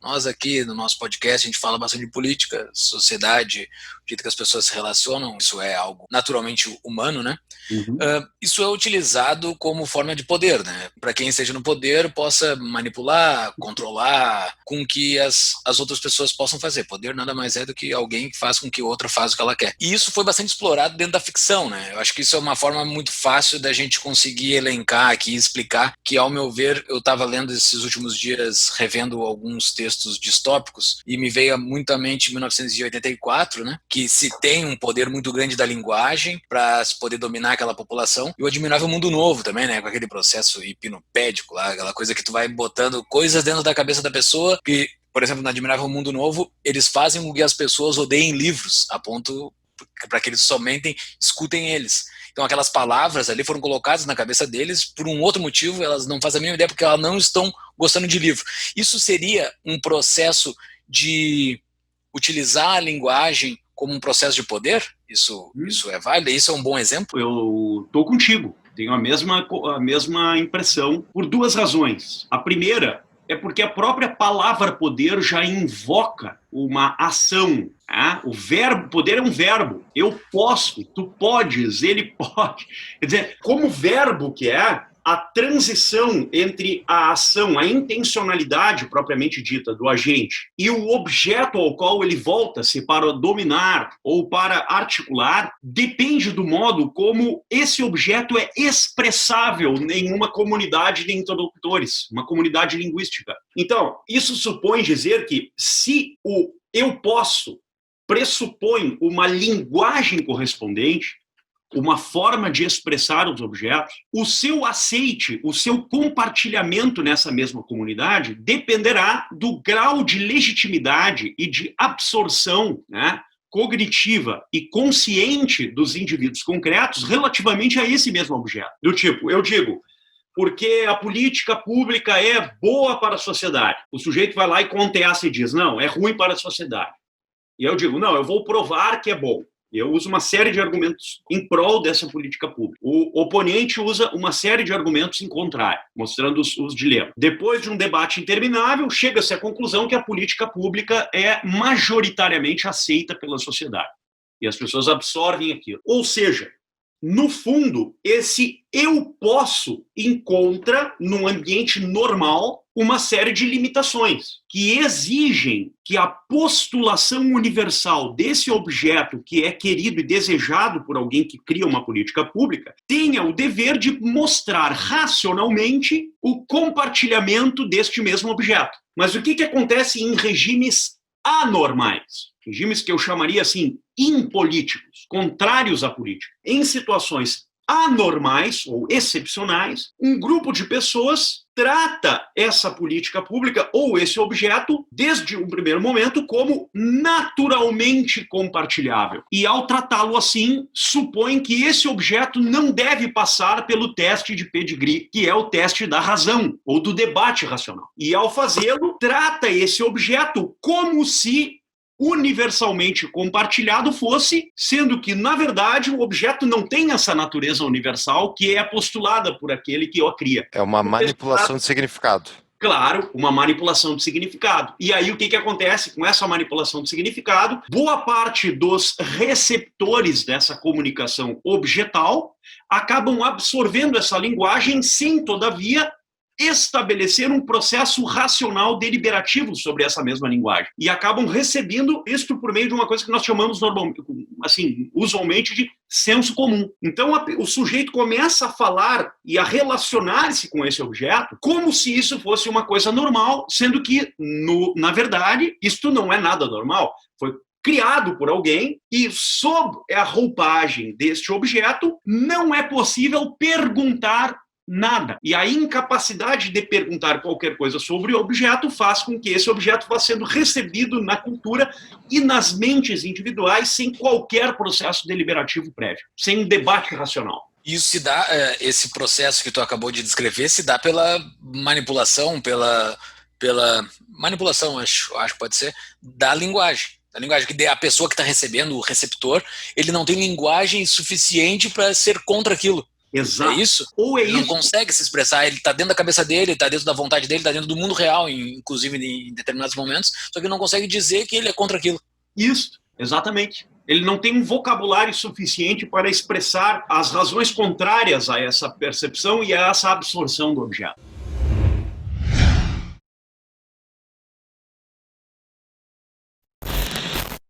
Nós aqui no nosso podcast, a gente fala bastante de política, sociedade, o jeito que as pessoas se relacionam, isso é algo naturalmente humano, né? Uhum. Isso é utilizado como forma de poder, né? Para quem esteja no poder possa manipular, controlar, com que as outras pessoas possam fazer. Poder nada mais é do que alguém que faz com que outra faça o que ela quer. E isso foi bastante explorado dentro da ficção, né? Eu acho que isso é uma forma muito fácil da gente conseguir elencar aqui e explicar que, ao meu ver, eu estava lendo esses últimos dias, revendo alguns textos distópicos, e me veio muito à mente 1984, né? Que se tem um poder muito grande da linguagem para se poder dominar aquela população. E o Admirável Mundo Novo também, né? Com aquele processo hipnopédico lá, aquela coisa que tu vai botando coisas dentro da cabeça da pessoa que, por exemplo, no Admirável Mundo Novo, eles fazem com que as pessoas odeiem livros, a ponto para que eles somente escutem eles. Então aquelas palavras ali foram colocadas na cabeça deles por um outro motivo, elas não fazem a mínima ideia porque elas não estão gostando de livro. Isso seria um processo de utilizar a linguagem como um processo de poder? Isso é válido? Isso é um bom exemplo? Eu estou contigo. Tenho a mesma impressão por duas razões. A primeira é porque a própria palavra poder já invoca uma ação. Né? O verbo, poder é um verbo. Eu posso, tu podes, ele pode. Quer dizer, como verbo que é, a transição entre a ação, a intencionalidade propriamente dita do agente e o objeto ao qual ele volta-se para dominar ou para articular depende do modo como esse objeto é expressável em uma comunidade de interlocutores, uma comunidade linguística. Então, isso supõe dizer que se o eu posso pressupõe uma linguagem correspondente, uma forma de expressar os objetos, o seu aceite, o seu compartilhamento nessa mesma comunidade dependerá do grau de legitimidade e de absorção, né, cognitiva e consciente dos indivíduos concretos relativamente a esse mesmo objeto. Do tipo, eu digo, porque a política pública é boa para a sociedade. O sujeito vai lá e contesta e diz, não, é ruim para a sociedade. E eu digo, não, eu vou provar que é bom. E eu uso uma série de argumentos em prol dessa política pública. O oponente usa uma série de argumentos em contrário, mostrando os dilemas. Depois de um debate interminável, chega-se à conclusão que a política pública é majoritariamente aceita pela sociedade. E as pessoas absorvem aquilo. Ou seja, no fundo, esse eu posso encontra, num ambiente normal, uma série de limitações que exigem que a postulação universal desse objeto que é querido e desejado por alguém que cria uma política pública tenha o dever de mostrar racionalmente o compartilhamento deste mesmo objeto. Mas o que acontece em regimes anormais? Regimes que eu chamaria assim impolíticos, contrários à política. Em situações anormais ou excepcionais, um grupo de pessoas trata essa política pública ou esse objeto, desde um primeiro momento, como naturalmente compartilhável. E ao tratá-lo assim, supõe que esse objeto não deve passar pelo teste de pedigree, que é o teste da razão ou do debate racional. E ao fazê-lo, trata esse objeto como se universalmente compartilhado fosse, sendo que, na verdade, o objeto não tem essa natureza universal que é postulada por aquele que o cria. É uma manipulação de significado. Claro, uma manipulação de significado. E aí o que acontece com essa manipulação de significado? Boa parte dos receptores dessa comunicação objetal acabam absorvendo essa linguagem sem, todavia, estabelecer um processo racional deliberativo sobre essa mesma linguagem. E acabam recebendo isto por meio de uma coisa que nós chamamos normalmente, assim, usualmente de senso comum. Então o sujeito começa a falar e a relacionar-se com esse objeto como se isso fosse uma coisa normal, sendo que, na verdade, isto não é nada normal. Foi criado por alguém e, sob a roupagem deste objeto, não é possível perguntar nada. E a incapacidade de perguntar qualquer coisa sobre o objeto faz com que esse objeto vá sendo recebido na cultura e nas mentes individuais sem qualquer processo deliberativo prévio, sem um debate racional. Isso se dá, esse processo que tu acabou de descrever, se dá pela manipulação, pela manipulação, acho que pode ser, da linguagem. A linguagem que a pessoa que está recebendo, o receptor, ele não tem linguagem suficiente para ser contra aquilo. Exato. É isso? Ou é Ele não isso. consegue se expressar, ele está dentro da cabeça dele, está dentro da vontade dele, está dentro do mundo real, inclusive em determinados momentos, só que ele não consegue dizer que ele é contra aquilo. Isso, exatamente. Ele não tem um vocabulário suficiente para expressar as razões contrárias a essa percepção e a essa absorção do objeto.